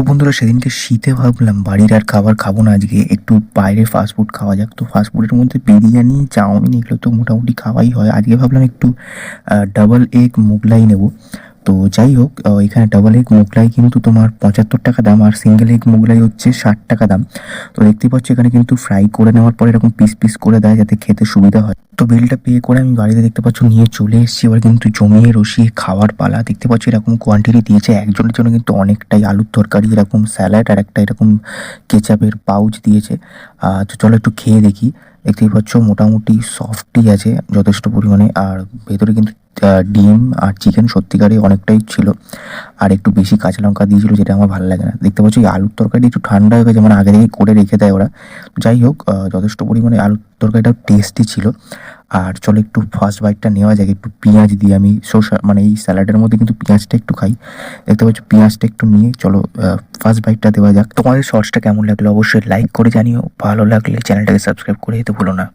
বন্ধুরা, সেদিনকে শীতে ভাবলাম বাড়ির আর খাবার খাবো না, আজকে একটু বাইরে ফাস্টফুড খাওয়া যাক। তো ফাস্টফুডের মধ্যে বিরিয়ানি, চাউমিন এগুলো তো মোটামুটি খাওয়াই হয়। আজকে ভাবলাম একটু ডাবল এগ মোগলাই নেব। তো যাই হোক, এখানে ডাবল এগ মোগলাই কিন্তু তোমার 75 টাকা দাম, আর সিঙ্গেল এগ মোগলাই হচ্ছে 60 টাকা দাম। তো দেখতে পাচ্ছি এখানে কিন্তু ফ্রাই করে নেওয়ার পরে এরকম পিস পিস করে দেয় যাতে খেতে সুবিধা হয়। তো বিলটা পে করে আমি বাড়িতে দেখতে পাচ্ছ নিয়ে চলে এসেছি। এবার কিন্তু জমিয়ে রসিয়ে খাওয়ার পালা। দেখতে পাচ্ছি এরকম কোয়ান্টিটি দিয়েছে একজনের জন্য কিন্তু অনেকটাই। আলুর তরকারি, এরকম স্যালাড, আর একটা এরকম কেচাপের পাউচ দিয়েছে। তো চলো একটু খেয়ে দেখি। দেখতেই পাচ্ছ মোটামুটি সফটই আছে যথেষ্ট পরিমাণে, আর ভেতরে কিন্তু ডিম আর চিকেন সত্যিকারই অনেকটাই ছিল। আর একটু বেশি কাঁচা লঙ্কা দিয়েছিল, যেটা আমার ভালো লাগে না। দেখতে পাচ্ছি এই আলুর তরকারিটা একটু ঠান্ডা হয়ে গেছে, মানে আগে থেকে করে রেখে দেয় ওরা। যাই হোক, যথেষ্ট পরিমাণে আলুর তরকারিটাও টেস্টি ছিল। আর চলো একটু ফার্স্ট বাইটটা নেওয়া যাক। একটু পেঁয়াজ দিয়ে আমি শসা, মানে এই স্যালাডের মধ্যে কিন্তু পেঁয়াজটা একটু খাই। দেখতে পাচ্ছ পেঁয়াজটা একটু নিয়ে চলো ফার্স্ট বাইটটা দেওয়া যাক। তোমাদের শর্টসটা কেমন লাগলো অবশ্যই লাইক করে জানিও, ভালো লাগলে চ্যানেলটাকে সাবস্ক্রাইব করে দিতে ভুলো না।